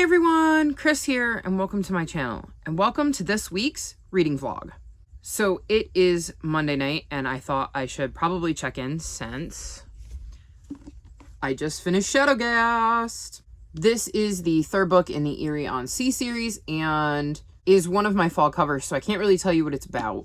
Hey everyone, Chris here, and welcome to my channel, and welcome to this week's reading vlog. So it is Monday night, and I thought I should probably check in since I just finished Shadowgast. This is the third book in the Eyrie on Sea series, and is one of my fall covers, so I can't really tell you what it's about.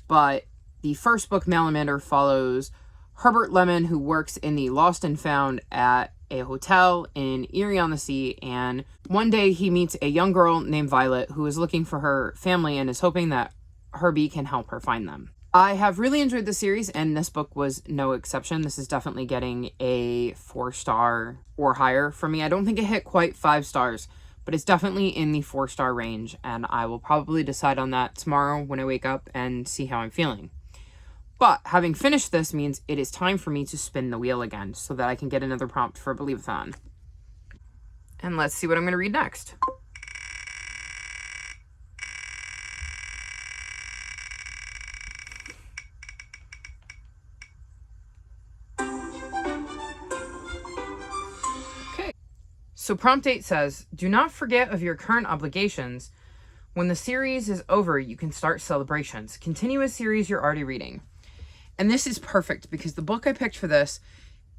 But the first book, Malamander, follows Herbert Lemon, who works in the Lost and Found at a hotel in Eyrie on the Sea, and one day he meets a young girl named Violet who is looking for her family and is hoping that Herbie can help her find them. I have really enjoyed the series, and this book was no exception. This is definitely getting a 4-star or higher for me. I don't think it hit quite 5 stars, but it's definitely in the 4-star range, and I will probably decide on that tomorrow when I wake up and see how I'm feeling. But having finished this means it is time for me to spin the wheel again so that I can get another prompt for Believeathon. And let's see what I'm going to read next. Okay. So prompt 8 says, do not forget of your current obligations. When the series is over, you can start celebrations. Continue a series you're already reading. And this is perfect because the book I picked for this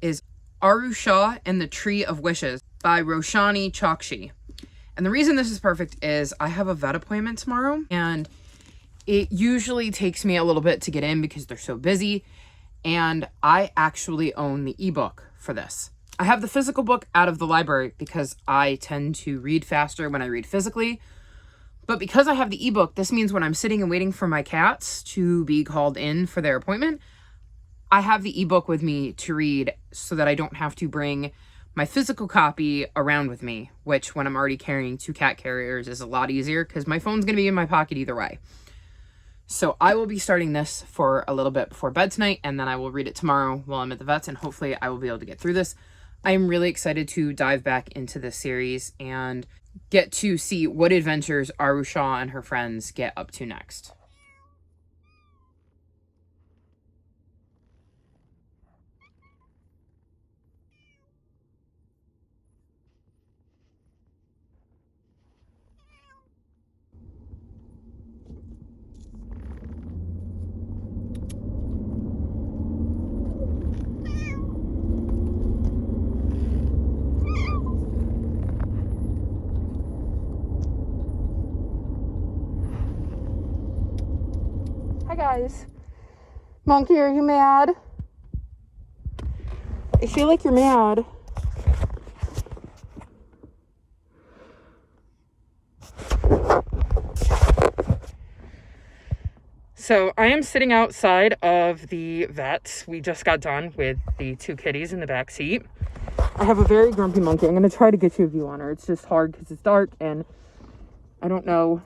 is Aru Shah and the Tree of Wishes by Roshani Chokshi. And the reason this is perfect is I have a vet appointment tomorrow, and it usually takes me a little bit to get in because they're so busy. And I actually own the ebook for this. I have the physical book out of the library because I tend to read faster when I read physically. But because I have the ebook, this means when I'm sitting and waiting for my cats to be called in for their appointment, I have the ebook with me to read so that I don't have to bring my physical copy around with me, which when I'm already carrying 2 cat carriers is a lot easier because my phone's going to be in my pocket either way. So I will be starting this for a little bit before bed tonight, and then I will read it tomorrow while I'm at the vet's, and hopefully I will be able to get through this. I'm really excited to dive back into this series and get to see what adventures Aru Shah and her friends get up to next. Hi guys. Monkey, are you mad? I feel like you're mad. So I am sitting outside of the vet. We just got done with the 2 kitties in the back seat. I have a very grumpy monkey. I'm going to try to get you a view on her. It's just hard because it's dark and I don't know.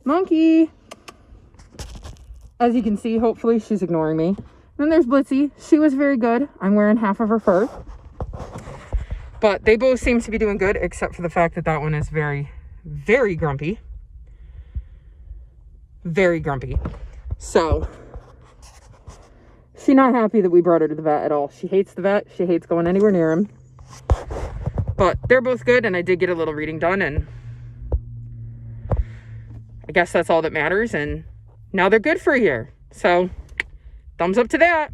Monkey! As you can see, hopefully she's ignoring me. Then there's Blitzy. She was very good. I'm wearing half of her fur. But they both seem to be doing good, except for the fact that that one is very, very grumpy. Very grumpy. So, she's not happy that we brought her to the vet at all. She hates the vet. She hates going anywhere near him. But they're both good, and I did get a little reading done, and I guess that's all that matters, and now they're good for a year. So, thumbs up to that.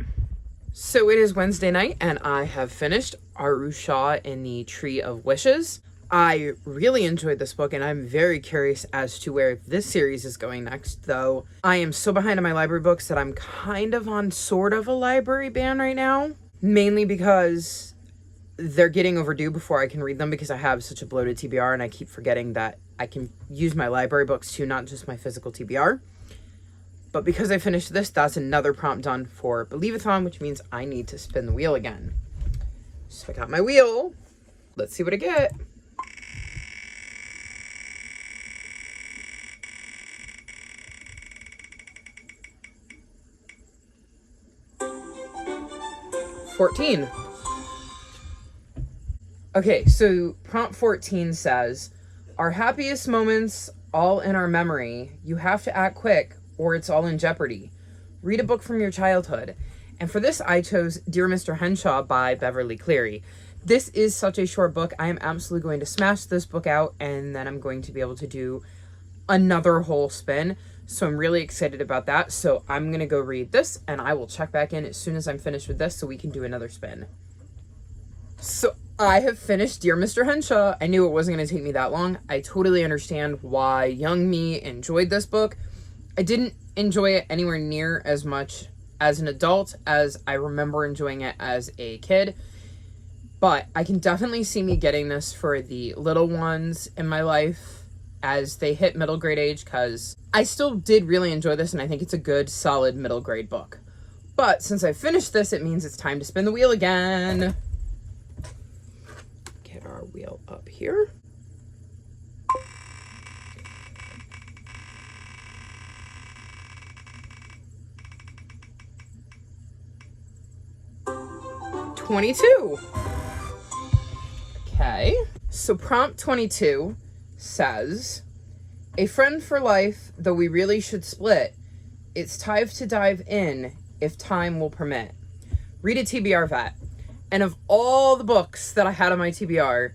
So it is Wednesday night, and I have finished Aru Shah in the Tree of Wishes. I really enjoyed this book, and I'm very curious as to where this series is going next, though I am so behind on my library books that I'm kind of on sort of a library ban right now, mainly because they're getting overdue before I can read them because I have such a bloated TBR, and I keep forgetting that I can use my library books too, not just my physical TBR. But because I finished this, that's another prompt done for Believeathon, which means I need to spin the wheel again. So I got my wheel. Let's see what I get. $14. Okay, so prompt 14 says, our happiest moments all in our memory. You have to act quick or it's all in jeopardy. Read a book from your childhood. And for this, I chose Dear Mr. Henshaw by Beverly Cleary. This is such a short book. I am absolutely going to smash this book out, and then I'm going to be able to do another whole spin. So I'm really excited about that. So I'm going to go read this, and I will check back in as soon as I'm finished with this so we can do another spin. So I have finished Dear Mr. Henshaw. I knew it wasn't going to take me that long. I totally understand why young me enjoyed this book. I didn't enjoy it anywhere near as much as an adult as I remember enjoying it as a kid. But I can definitely see me getting this for the little ones in my life as they hit middle grade age, because I still did really enjoy this, and I think it's a good, solid middle grade book. But since I finished this, it means it's time to spin the wheel again. Get our wheel up here. $22. Okay, so prompt 22 says, a friend for life, though we really should split. It's time to dive in if time will permit. Read a TBR vet. And of all the books that I had on my TBR,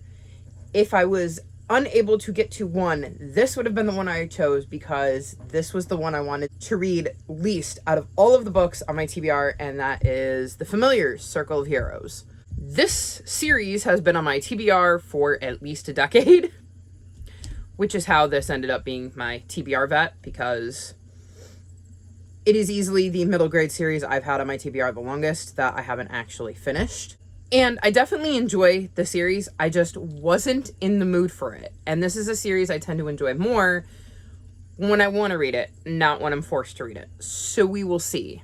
if I was unable to get to one, this would have been the one I chose, because this was the one I wanted to read least out of all of the books on my TBR, and that is The Familiars, Circle of Heroes. This series has been on my TBR for at least a decade, which is how this ended up being my TBR vet, because it is easily the middle grade series I've had on my TBR the longest that I haven't actually finished. And I definitely enjoy the series. I just wasn't in the mood for it. And this is a series I tend to enjoy more when I want to read it, not when I'm forced to read it. So we will see.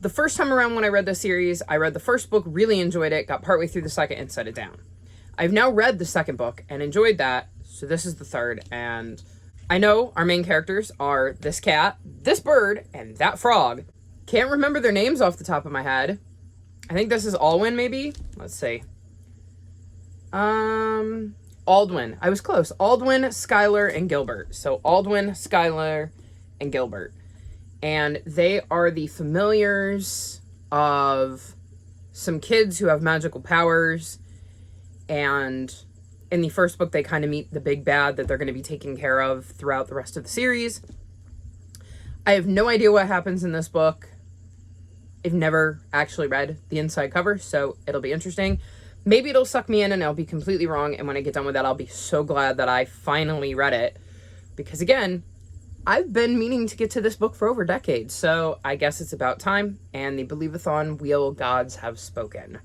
The first time around when I read this series, I read the first book, really enjoyed it, got partway through the second and set it down. I've now read the second book and enjoyed that. So this is the third, and I know our main characters are this cat, this bird, and that frog. Can't remember their names off the top of my head. I think this is Alwyn, maybe? Let's see. Aldwin. I was close. Aldwin, Skylar, and Gilbert. So Aldwin, Skylar, and Gilbert. And they are the familiars of some kids who have magical powers, and in the first book, they kind of meet the big bad that they're going to be taking care of throughout the rest of the series. I have no idea what happens in this book. I've never actually read the inside cover, so it'll be interesting. Maybe it'll suck me in and I'll be completely wrong, and when I get done with that, I'll be so glad that I finally read it. Because again, I've been meaning to get to this book for over a decade, so I guess it's about time, and the Believe-a-thon wheel gods have spoken.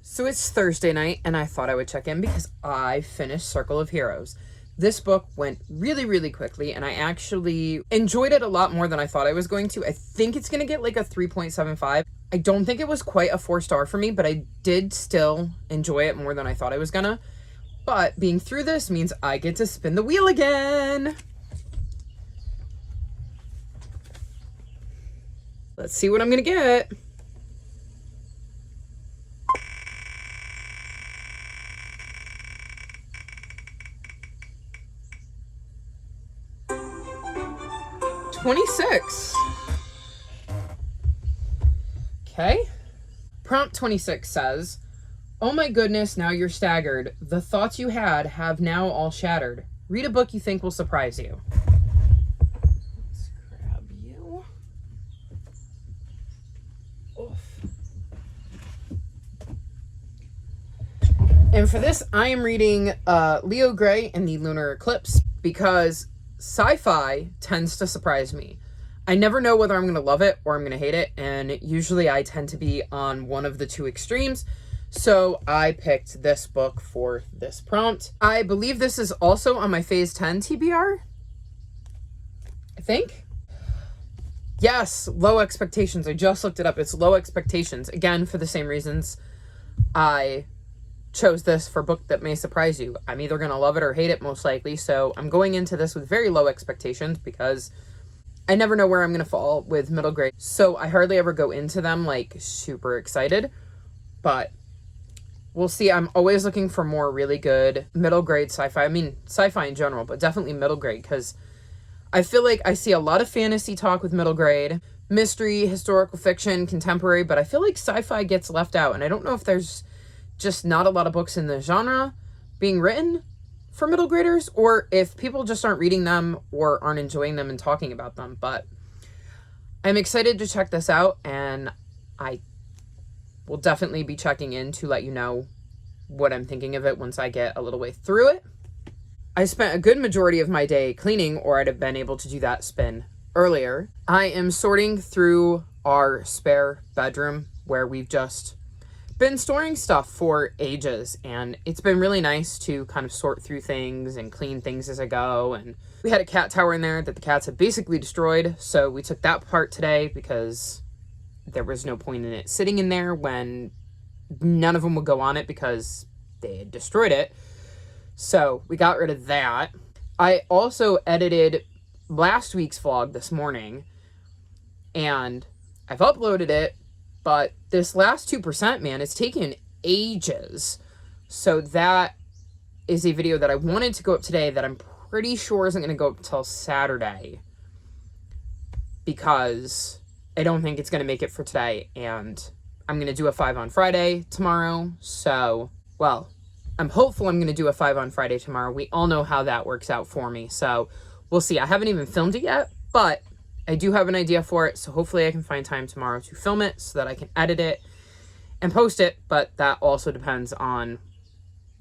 So it's Thursday night, and I thought I would check in because I finished Circle of Heroes. This book went really, really quickly, and I actually enjoyed it a lot more than I thought I was going to. I think it's going to get like a 3.75. I don't think it was quite a 4-star for me, but I did still enjoy it more than I thought I was gonna. But being through this means I get to spin the wheel again. Let's see what I'm going to get. $26. Okay. Prompt 26 says, oh my goodness, now you're staggered. The thoughts you had have now all shattered. Read a book you think will surprise you. Let's grab you. Oof. And for this, I am reading Leo Gray and the Lunar Eclipse, because sci-fi tends to surprise me. I never know whether I'm going to love it or I'm going to hate it, and usually I tend to be on one of the two extremes, so I picked this book for this prompt. I believe this is also on my Phase 10 TBR, I think. Yes, Low Expectations. I just looked it up. It's Low Expectations. Again, for the same reasons I chose this for a book that may surprise you. I'm either going to love it or hate it, most likely, so I'm going into this with very low expectations because I never know where I'm going to fall with middle grade. So I hardly ever go into them like super excited, but we'll see. I'm always looking for more really good middle grade sci-fi. I mean, sci-fi in general, but definitely middle grade, because I feel like I see a lot of fantasy talk with middle grade, mystery, historical fiction, contemporary, but I feel like sci-fi gets left out, and I don't know if there's just not a lot of books in the genre being written for middle graders, or if people just aren't reading them or aren't enjoying them and talking about them. But I'm excited to check this out, and I will definitely be checking in to let you know what I'm thinking of it once I get a little way through it. I spent a good majority of my day cleaning, or I'd have been able to do that spin earlier. I am sorting through our spare bedroom where we've just been storing stuff for ages, and it's been really nice to kind of sort through things and clean things as I go. And we had a cat tower in there that the cats had basically destroyed, so we took that apart today because there was no point in it sitting in there when none of them would go on it because they had destroyed it. So we got rid of that. I also edited last week's vlog this morning, and I've uploaded it, but this last 2%, man, it's taken ages. So that is a video that I wanted to go up today that I'm pretty sure isn't going to go up until Saturday, because I don't think it's going to make it for today. And I'm going to do a 5 on Friday tomorrow. So, well, I'm hopeful I'm going to do a 5 on Friday tomorrow. We all know how that works out for me. So we'll see. I haven't even filmed it yet, but I do have an idea for it, so hopefully I can find time tomorrow to film it so that I can edit it and post it, but that also depends on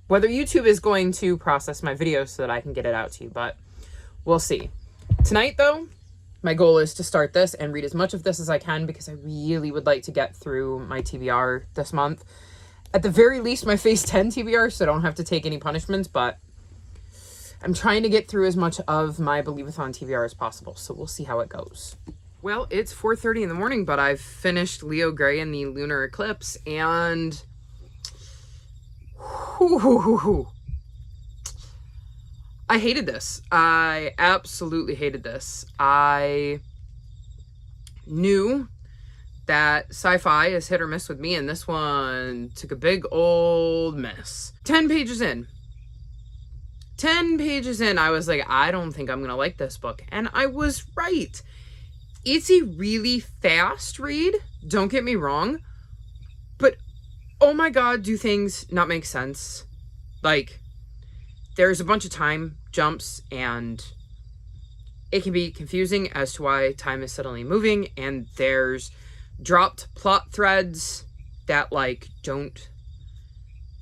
whether YouTube is going to process my videos so that I can get it out to you, but we'll see. Tonight, though, my goal is to start this and read as much of this as I can, because I really would like to get through my TBR this month. At the very least, my Phase 10 TBR, so I don't have to take any punishments, but I'm trying to get through as much of my Believe-a-thon TBR as possible, so we'll see how it goes. Well, it's 4:30 in the morning, but I've finished Leo Gray and the Lunar Eclipse, and I hated this. I absolutely hated this. I knew that sci-fi is hit or miss with me, and this one took a big old miss. 10 pages in, I was like, I don't think I'm gonna like this book. And I was right. It's a really fast read, don't get me wrong, but oh my god, do things not make sense? Like, there's a bunch of time jumps, and it can be confusing as to why time is suddenly moving, and there's dropped plot threads that, like, don't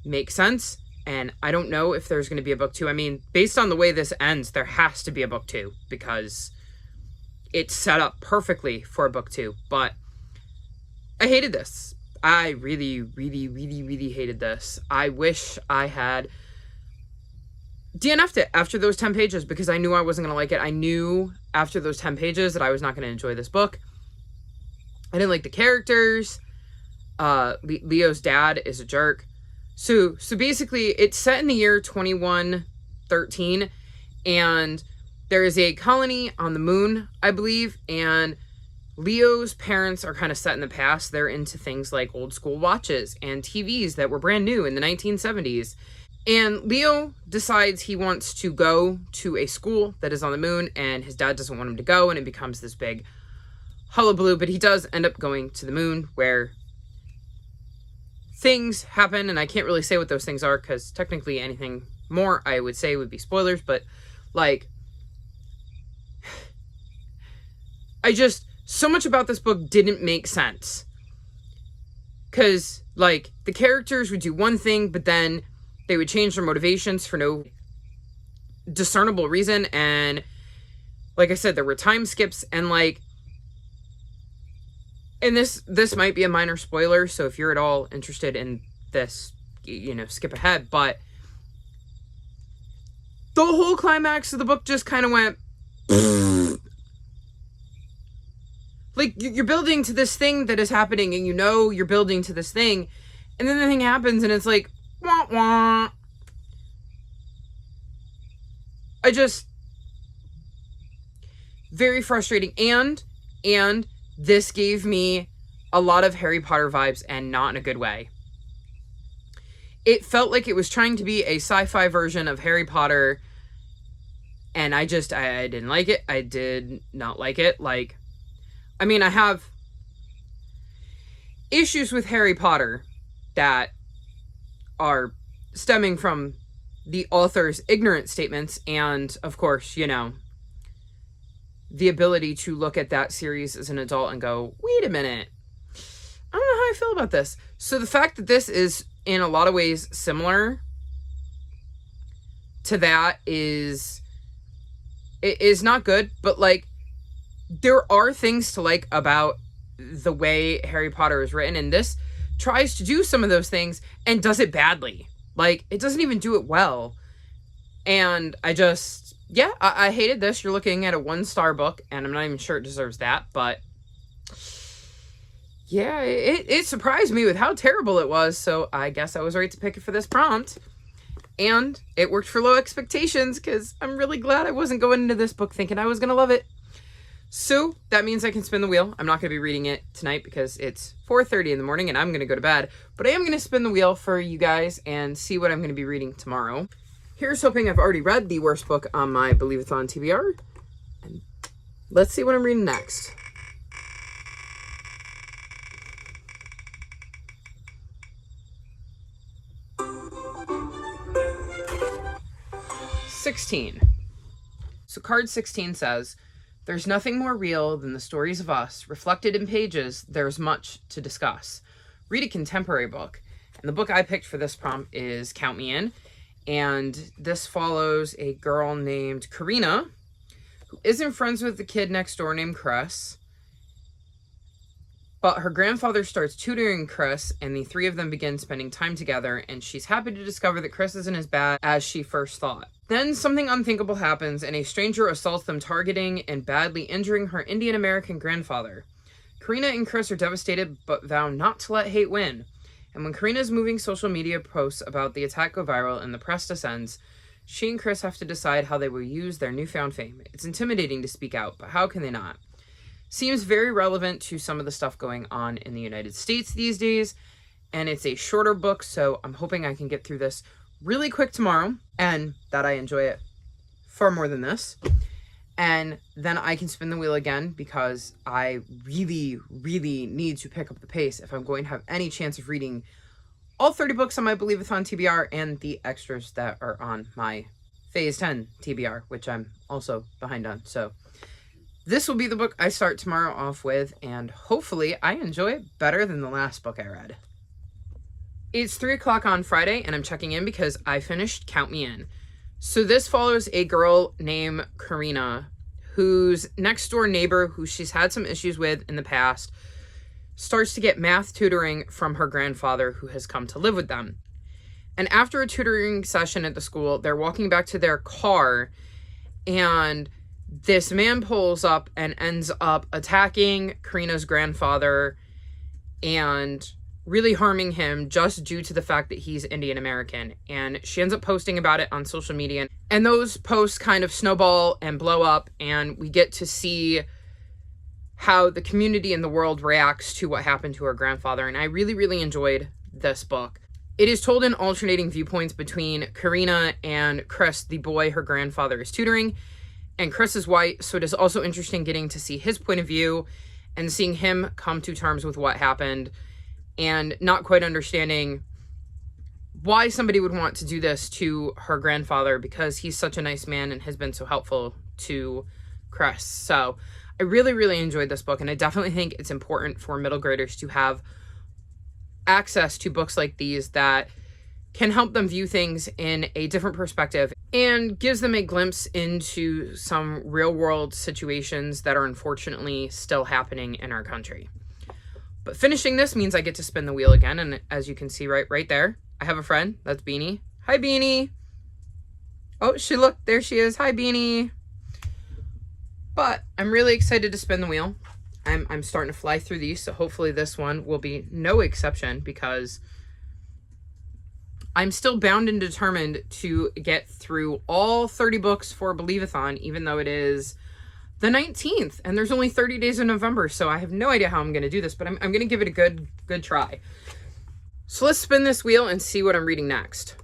make sense. And I don't know if there's going to be a book 2. I mean, based on the way this ends, there has to be a book 2, because it's set up perfectly for a book 2. But I hated this. I really, really, really, really hated this. I wish I had DNF'd it after those 10 pages, because I knew I wasn't going to like it. I knew after those 10 pages that I was not going to enjoy this book. I didn't like the characters. Leo's dad is a jerk. So basically, it's set in the year 2113, and there is a colony on the moon, I believe, and Leo's parents are kind of set in the past. They're into things like old school watches and TVs that were brand new in the 1970s. And Leo decides he wants to go to a school that is on the moon, and his dad doesn't want him to go, and it becomes this big hullabaloo, but he does end up going to the moon, where things happen, and I can't really say what those things are, because technically anything more I would say would be spoilers, but, like, so much about this book didn't make sense. Because, like, the characters would do one thing, but then they would change their motivations for no discernible reason, and, like I said, there were time skips, and, like, and this might be a minor spoiler, so if you're at all interested in this, you know, skip ahead, but the whole climax of the book just kind of went like, you're building to this thing that is happening, and you know you're building to this thing, and then the thing happens, and it's like, wah, wah. Very frustrating, and this gave me a lot of Harry Potter vibes, and not in a good way. It felt like it was trying to be a sci-fi version of Harry Potter, and I didn't like it. I did not like it. Like, I mean, I have issues with Harry Potter that are stemming from the author's ignorant statements and, of course, you know, the ability to look at that series as an adult and go, wait a minute, I don't know how I feel about this. So the fact that this is in a lot of ways similar to that is not good, but like there are things to like about the way Harry Potter is written, and this tries to do some of those things and does it badly. Like, it doesn't even do it well. And I just, yeah, I hated this. You're looking at a 1-star book, and I'm not even sure it deserves that, but yeah, it surprised me with how terrible it was, so I guess I was right to pick it for this prompt. And it worked for low expectations, because I'm really glad I wasn't going into this book thinking I was going to love it. So that means I can spin the wheel. I'm not going to be reading it tonight because it's 4:30 in the morning and I'm going to go to bed. But I am going to spin the wheel for you guys and see what I'm going to be reading tomorrow. Here's hoping I've already read the worst book on my Believe-a-thon TBR. And let's see what I'm reading next. $16. So card 16 says, there's nothing more real than the stories of us. Reflected in pages, there's much to discuss. Read a contemporary book. And the book I picked for this prompt is Count Me In. And this follows a girl named Karina, who isn't friends with the kid next door named Chris. But her grandfather starts tutoring Chris, and the three of them begin spending time together, and she's happy to discover that Chris isn't as bad as she first thought. Then something unthinkable happens, and a stranger assaults them, targeting and badly injuring her Indian American grandfather. Karina and Chris are devastated, but vow not to let hate win. And when Karina's moving social media posts about the attack go viral and the press descends, she and Chris have to decide how they will use their newfound fame. It's intimidating to speak out, but how can they not? Seems very relevant to some of the stuff going on in the United States these days, and it's a shorter book, so I'm hoping I can get through this really quick tomorrow, and that I enjoy it far more than this. And then I can spin the wheel again, because I really, really need to pick up the pace if I'm going to have any chance of reading all 30 books on my Believe-a-thon TBR and the extras that are on my Phase 10 TBR, which I'm also behind on. So this will be the book I start tomorrow off with, and hopefully I enjoy it better than the last book I read. It's 3 o'clock on Friday, and I'm checking in because I finished Count Me In. So this follows a girl named Karina, whose next door neighbor, who she's had some issues with in the past, starts to get math tutoring from her grandfather, who has come to live with them. And after a tutoring session at the school, they're walking back to their car, and this man pulls up and ends up attacking Karina's grandfather and really harming him just due to the fact that he's Indian American. And she ends up posting about it on social media. And those posts kind of snowball and blow up, and we get to see how the community and the world reacts to what happened to her grandfather. And I really, really enjoyed this book. It is told in alternating viewpoints between Karina and Chris, the boy her grandfather is tutoring. And Chris is white, so it is also interesting getting to see his point of view and seeing him come to terms with what happened and not quite understanding why somebody would want to do this to her grandfather, because he's such a nice man and has been so helpful to Chris. So I really, really enjoyed this book, and I definitely think it's important for middle graders to have access to books like these that can help them view things in a different perspective and gives them a glimpse into some real world situations that are unfortunately still happening in our country. But finishing this means I get to spin the wheel again, and as you can see right there, I have a friend. That's Beanie. Hi, Beanie. Oh, there she is. Hi, Beanie. But I'm really excited to spin the wheel. I'm starting to fly through these, so hopefully this one will be no exception, because I'm still bound and determined to get through all 30 books for Believe-a-thon, even though it is the 19th, and there's only 30 days in November, so I have no idea how I'm going to do this, but I'm going to give it a good try. So let's spin this wheel and see what I'm reading next.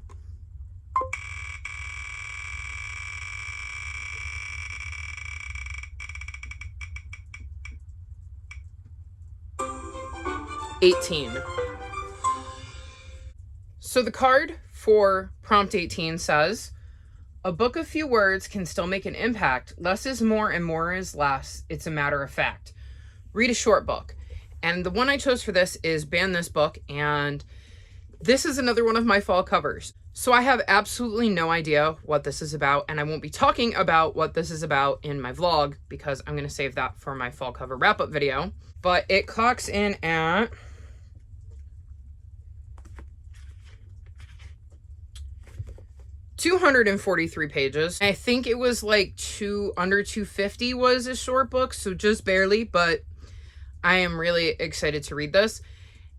$18. So the card for prompt 18 says, a book of few words can still make an impact. Less is more and more is less. It's a matter of fact. Read a short book. And the one I chose for this is Ban This Book, and this is another one of my fall covers. So I have absolutely no idea what this is about, and I won't be talking about what this is about in my vlog because I'm going to save that for my fall cover wrap-up video. But it clocks in at 243 pages. I think it was like under 250 was a short book, so just barely, but I am really excited to read this.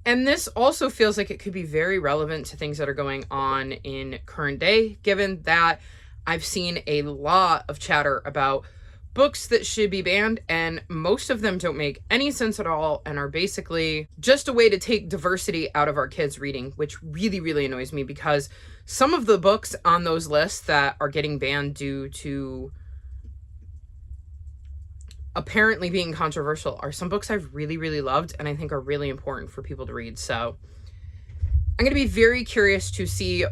And this also feels like it could be very relevant to things that are going on in current day, given that I've seen a lot of chatter about books that should be banned, and most of them don't make any sense at all and are basically just a way to take diversity out of our kids' reading, which really, really annoys me because some of the books on those lists that are getting banned due to apparently being controversial are some books I've really, really loved and I think are really important for people to read. So I'm going to be very curious to see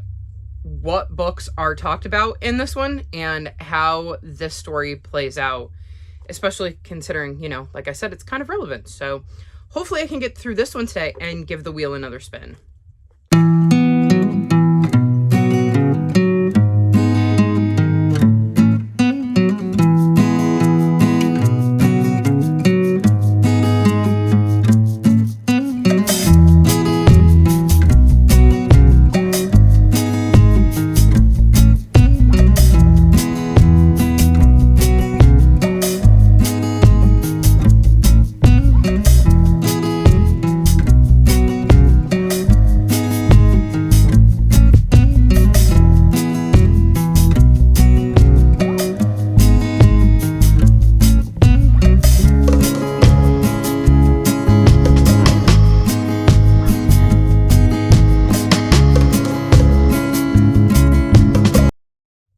what books are talked about in this one and how this story plays out, especially considering, you know, like I said, it's kind of relevant. So hopefully I can get through this one today and give the wheel another spin.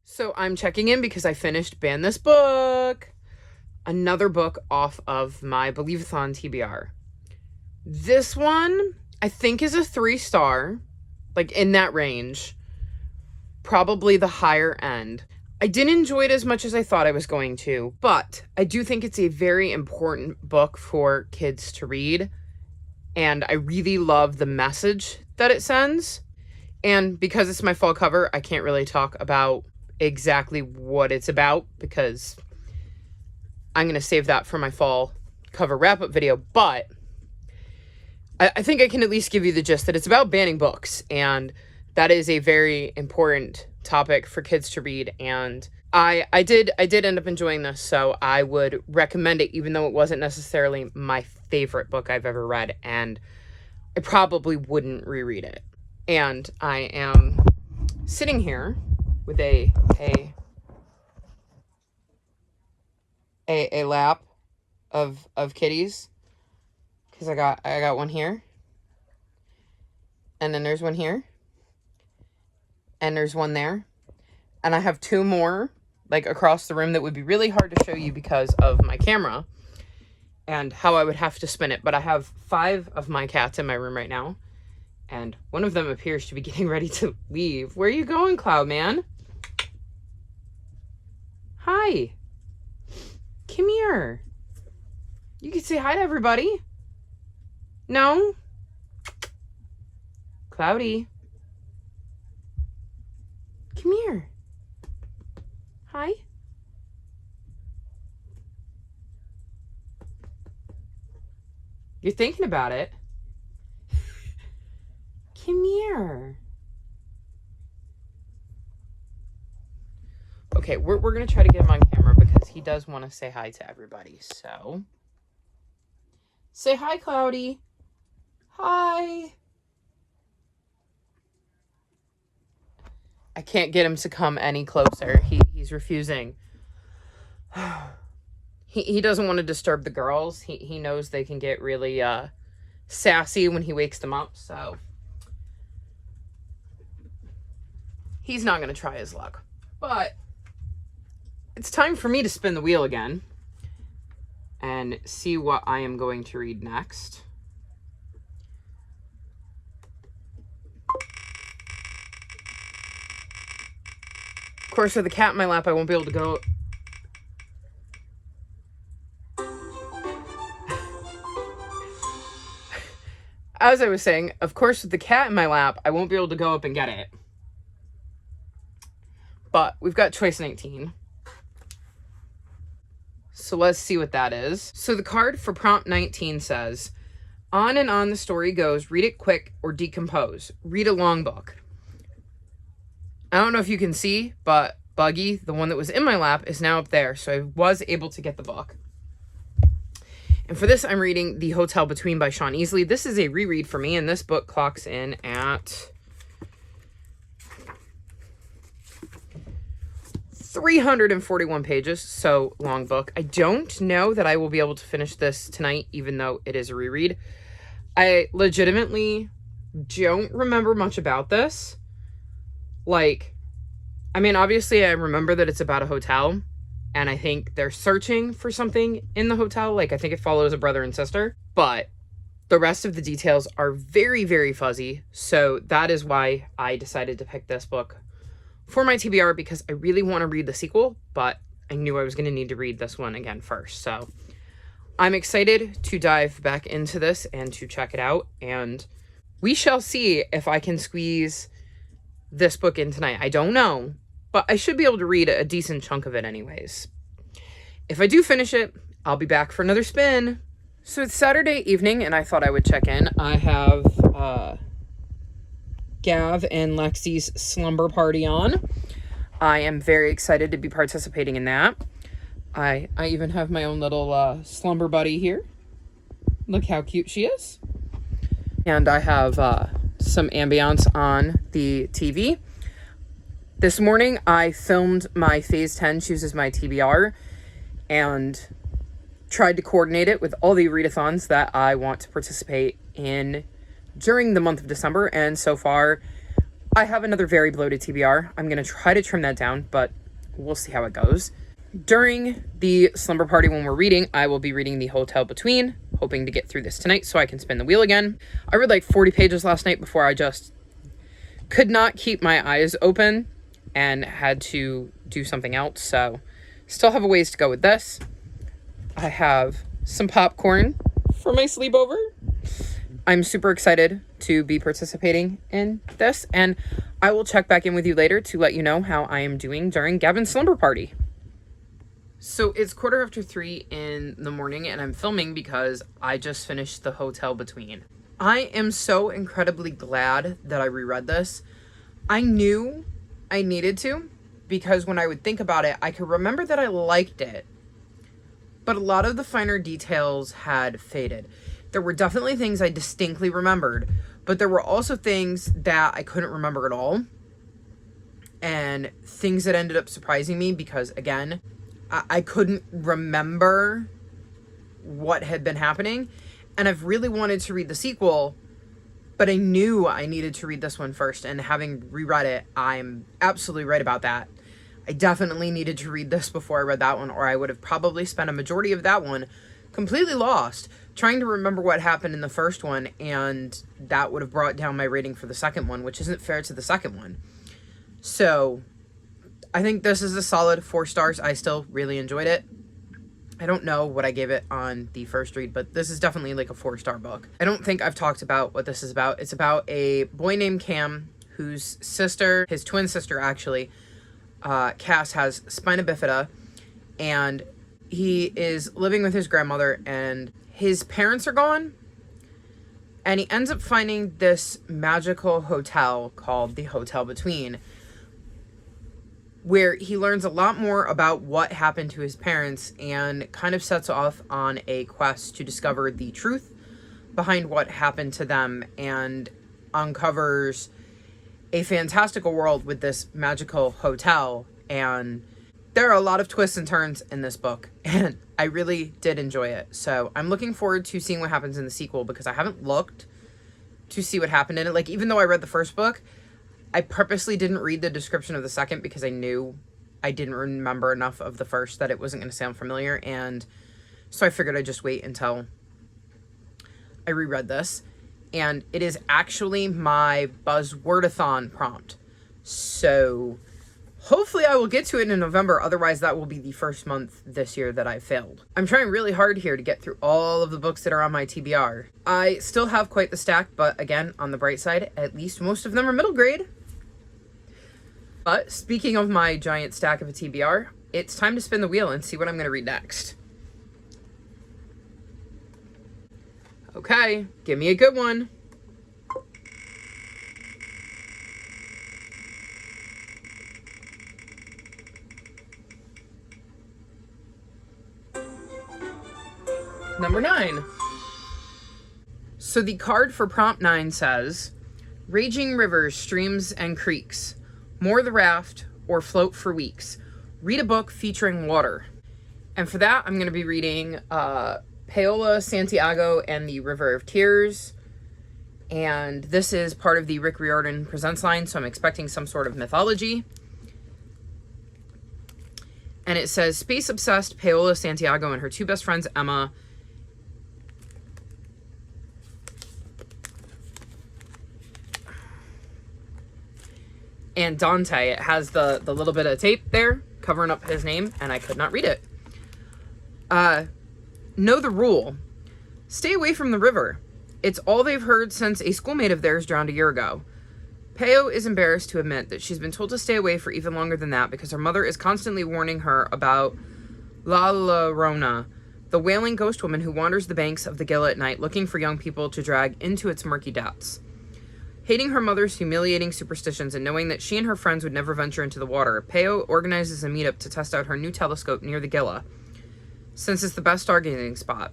So I'm checking in because I finished Ban This Book, another book off of my Believeathon TBR. This one I think is a 3-star, like in that range, probably the higher end. I didn't enjoy it as much as I thought I was going to, but I do think it's a very important book for kids to read, and I really love the message that it sends. And because it's my fall cover, I can't really talk about exactly what it's about because I'm going to save that for my fall cover wrap-up video, but I think I can at least give you the gist that it's about banning books, and that is a very important topic for kids to read, and I did end up enjoying this, so I would recommend it even though it wasn't necessarily my favorite book I've ever read, and I probably wouldn't reread it. And I am sitting here with a lap of kitties because I got one here, and then there's one here, and there's one there, and I have 2 more like across the room that would be really hard to show you because of my camera and how I would have to spin it. But I have 5 of my cats in my room right now, and one of them appears to be getting ready to leave. Where are you going, Cloud Man? Hi. Come here. You can say hi to everybody. No? Cloudy. Come here. Hi. You're thinking about it. Come here. Okay, we're going to try to get him on camera because he does want to say hi to everybody. So, say hi, Cloudy. Hi. I can't get him to come any closer. He's refusing. He doesn't want to disturb the girls. He knows they can get really sassy when he wakes them up, so he's not going to try his luck. But it's time for me to spin the wheel again and see what I am going to read next. Of course, with the cat in my lap, I won't be able to go. As I was saying, of course, with the cat in my lap, I won't be able to go up and get it. But we've got choice 19. So let's see what that is. So the card for prompt 19 says, on and on the story goes, read it quick or decompose. Read a long book. I don't know if you can see, but Buggy, the one that was in my lap, is now up there. So I was able to get the book. And for this, I'm reading The Hotel Between by Shawn Easley. This is a reread for me, and this book clocks in at 341 pages, so long book. I don't know that I will be able to finish this tonight, even though it is a reread. I legitimately don't remember much about this. Like, I mean, obviously I remember that it's about a hotel, and I think they're searching for something in the hotel. Like, I think it follows a brother and sister, but the rest of the details are very, very fuzzy. So that is why I decided to pick this book for my TBR, because I really want to read the sequel, but I knew I was going to need to read this one again first. So I'm excited to dive back into this and to check it out. And we shall see if I can squeeze this book in tonight. I don't know, but I should be able to read a decent chunk of it anyways. If I do finish it, I'll be back for another spin. So it's Saturday evening, and I thought I would check in. I have Gav and Lexi's slumber party on. I am very excited to be participating in that. I even have my own little slumber buddy here. Look how cute she is. And I have some ambiance on the TV. This morning, I filmed my Phase 10 Chooses My TBR and tried to coordinate it with all the readathons that I want to participate in during the month of December. And so far, I have another very bloated TBR. I'm going to try to trim that down, but we'll see how it goes. During the slumber party when we're reading, I will be reading The Hotel Between, hoping to get through this tonight so I can spin the wheel again. I read like 40 pages last night before I just could not keep my eyes open and had to do something else. So still have a ways to go with this. I have some popcorn for my sleepover. I'm super excited to be participating in this, and I will check back in with you later to let you know how I am doing during Gavin's slumber party. So it's 3:15 in the morning, and I'm filming because I just finished The Hotel Between. I am so incredibly glad that I reread this. I knew I needed to, because when I would think about it, I could remember that I liked it, but a lot of the finer details had faded. There were definitely things I distinctly remembered, but there were also things that I couldn't remember at all, and things that ended up surprising me because, again, I couldn't remember what had been happening, and I've really wanted to read the sequel, but I knew I needed to read this one first, and having reread it, I'm absolutely right about that. I definitely needed to read this before I read that one, or I would have probably spent a majority of that one completely lost, trying to remember what happened in the first one, and that would have brought down my rating for the second one, which isn't fair to the second one. So I think this is a solid 4 stars. I still really enjoyed it. I don't know what I gave it on the first read, but this is definitely like a 4-star book. I don't think I've talked about what this is about. It's about a boy named Cam, whose sister, his twin sister actually, Cass, has spina bifida, and he is living with his grandmother, and his parents are gone, and he ends up finding this magical hotel called The Hotel Between, where he learns a lot more about what happened to his parents and kind of sets off on a quest to discover the truth behind what happened to them, and uncovers a fantastical world with this magical hotel. And there are a lot of twists and turns in this book, and I really did enjoy it. So I'm looking forward to seeing what happens in the sequel, because I haven't looked to see what happened in it. Like, even though I read the first book, I purposely didn't read the description of the second because I knew I didn't remember enough of the first that it wasn't going to sound familiar. And so I figured I'd just wait until I reread this. And it is actually my Buzzwordathon prompt. So Hopefully I will get to it in November, otherwise that will be the first month this year that I failed. I'm trying really hard here to get through all of the books that are on my TBR. I still have quite the stack, but again, on the bright side, at least most of them are middle grade. But speaking of my giant stack of a TBR, it's time to spin the wheel and see what I'm going to read next. Okay, give me a good one. Number 9. So the card for prompt 9 says, raging rivers, streams, and creeks, moor the raft or float for weeks. Read a book featuring water. And for that, I'm going to be reading Paola Santiago and the River of Tears. And this is part of the Rick Riordan Presents line, so I'm expecting some sort of mythology. And it says, space-obsessed Paola Santiago and her two best friends, Emma and Dante. It has the little bit of tape there covering up his name, and I could not read it. Know the rule. Stay away from the river. It's all they've heard since a schoolmate of theirs drowned a year ago. Peo is embarrassed to admit that she's been told to stay away for even longer than that because her mother is constantly warning her about La Llorona, the wailing ghost woman who wanders the banks of the Gila at night looking for young people to drag into its murky depths. Hating her mother's humiliating superstitions and knowing that she and her friends would never venture into the water, Peo organizes a meetup to test out her new telescope near the Gila, since it's the best stargazing spot.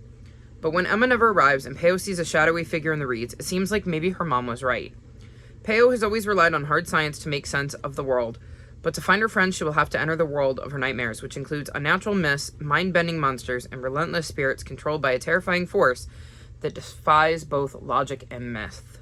But when Emma never arrives and Peo sees a shadowy figure in the reeds, it seems like maybe her mom was right. Peo has always relied on hard science to make sense of the world, but to find her friends she will have to enter the world of her nightmares, which includes unnatural myths, mind-bending monsters, and relentless spirits controlled by a terrifying force that defies both logic and myth.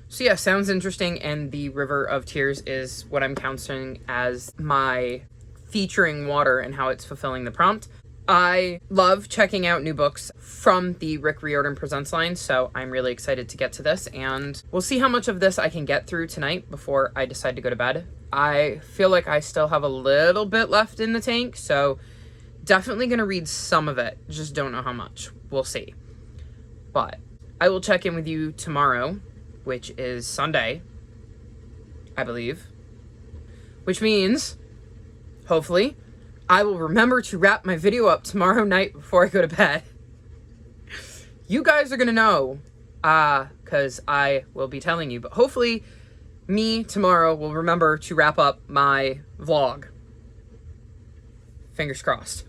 So yeah, sounds interesting, and the River of Tears is what I'm counting as my featuring water and how it's fulfilling the prompt. I love checking out new books from the Rick Riordan Presents line, so I'm really excited to get to this, and we'll see how much of this I can get through tonight before I decide to go to bed. I feel like I still have a little bit left in the tank, so definitely going to read some of it, just don't know how much. We'll see. But I will check in with you tomorrow, which is Sunday, I believe. Which means, hopefully, I will remember to wrap my video up tomorrow night before I go to bed. You guys are going to know, because I will be telling you. But hopefully, me tomorrow will remember to wrap up my vlog. Fingers crossed.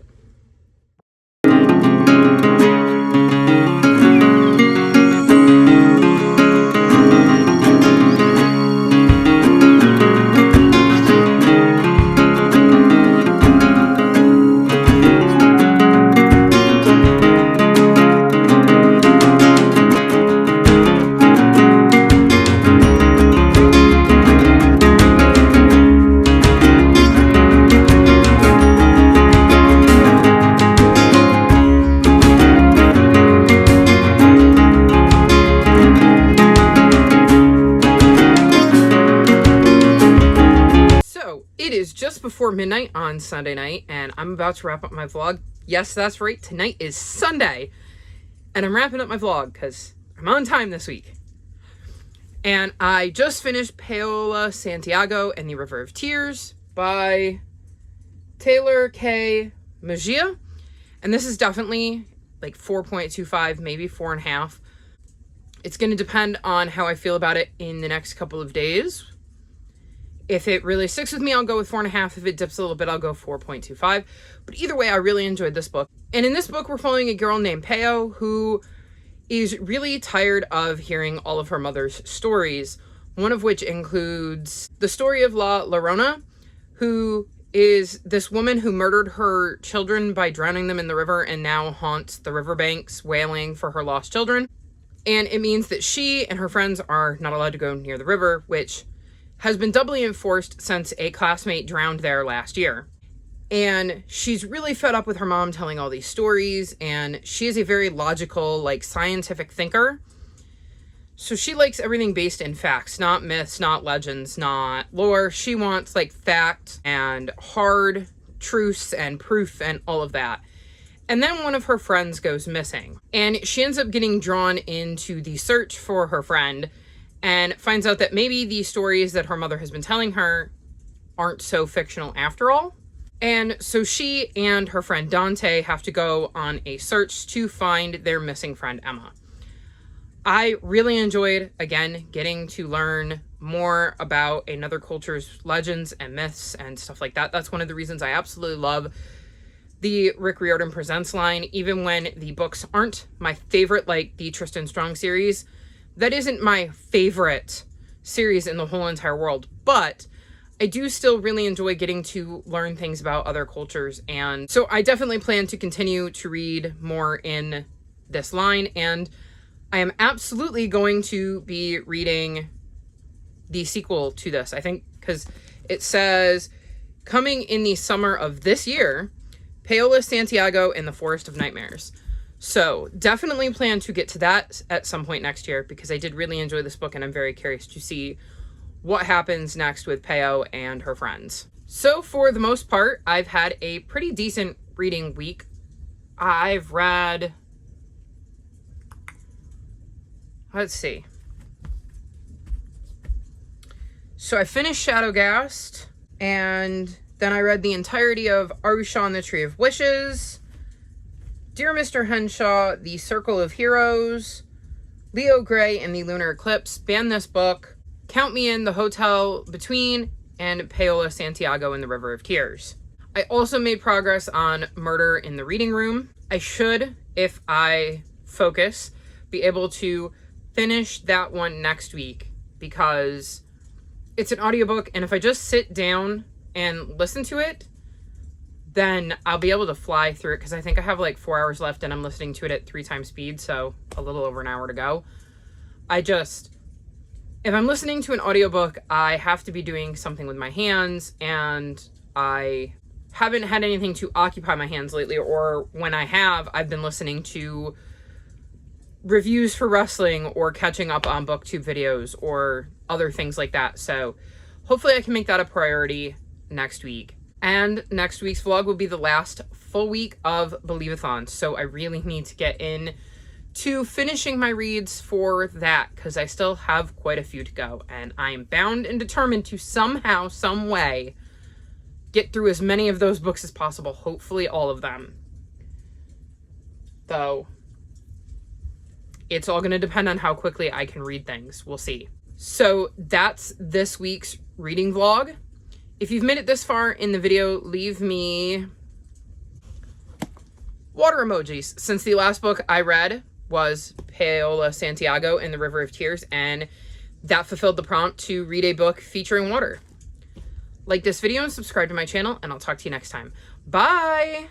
Before midnight on Sunday night, and I'm about to wrap up my vlog. Yes, that's right, tonight is Sunday, and I'm wrapping up my vlog because I'm on time this week. And I just finished Paola Santiago and the River of Tears by Taylor K. Mejia, and this is definitely like 4.25, maybe 4.5. It's going to depend on how I feel about it in the next couple of days. If it really sticks with me, I'll go with 4.5. If it dips a little bit, I'll go 4.25. But either way, I really enjoyed this book. And in this book, we're following a girl named Peo who is really tired of hearing all of her mother's stories, one of which includes the story of La Llorona, who is this woman who murdered her children by drowning them in the river and now haunts the riverbanks wailing for her lost children. And it means that she and her friends are not allowed to go near the river, which has been doubly enforced since a classmate drowned there last year. And she's really fed up with her mom telling all these stories, and she is a very logical, like, scientific thinker. So she likes everything based in facts, not myths, not legends, not lore. She wants like fact and hard truths and proof and all of that. And then one of her friends goes missing, and she ends up getting drawn into the search for her friend and finds out that maybe the stories that her mother has been telling her aren't so fictional after all. And so she and her friend Dante have to go on a search to find their missing friend Emma. I really enjoyed, again, getting to learn more about another culture's legends and myths and stuff like that. That's one of the reasons I absolutely love the Rick Riordan Presents line, even when the books aren't my favorite, like the Tristan Strong series. That isn't my favorite series in the whole entire world, but I do still really enjoy getting to learn things about other cultures. And so I definitely plan to continue to read more in this line, and I am absolutely going to be reading the sequel to this, I think, because it says coming in the summer of this year, Paola Santiago in the Forest of Nightmares. So definitely plan to get to that at some point next year, because I did really enjoy this book and I'm very curious to see what happens next with Peo and her friends. So for the most part, I've had a pretty decent reading week. I've read, let's see. So I finished Shadowgast, and then I read the entirety of Arusha and the Tree of Wishes, Dear Mr. Henshaw, The Circle of Heroes, Leo Gray and the Lunar Eclipse, banned this book, Count Me In, The Hotel Between, and Paola Santiago in the River of Tears. I also made progress on Murder in the Reading Room. I should, if I focus, be able to finish that one next week, because it's an audiobook, and if I just sit down and listen to it, then I'll be able to fly through it, because I think I have like 4 hours left and I'm listening to it at 3 times speed, so a little over an hour to go. If I'm listening to an audiobook, I have to be doing something with my hands, and I haven't had anything to occupy my hands lately, or when I have, I've been listening to reviews for wrestling or catching up on booktube videos or other things like that. So hopefully I can make that a priority next week. And next week's vlog will be the last full week of Believe-a-thon. So I really need to get in to finishing my reads for that, because I still have quite a few to go, and I am bound and determined to somehow, some way, get through as many of those books as possible. Hopefully all of them. Though it's all going to depend on how quickly I can read things. We'll see. So that's this week's reading vlog. If you've made it this far in the video, leave me water emojis, since the last book I read was Paola Santiago in the River of Tears, and that fulfilled the prompt to read a book featuring water. Like this video and subscribe to my channel, and I'll talk to you next time. Bye!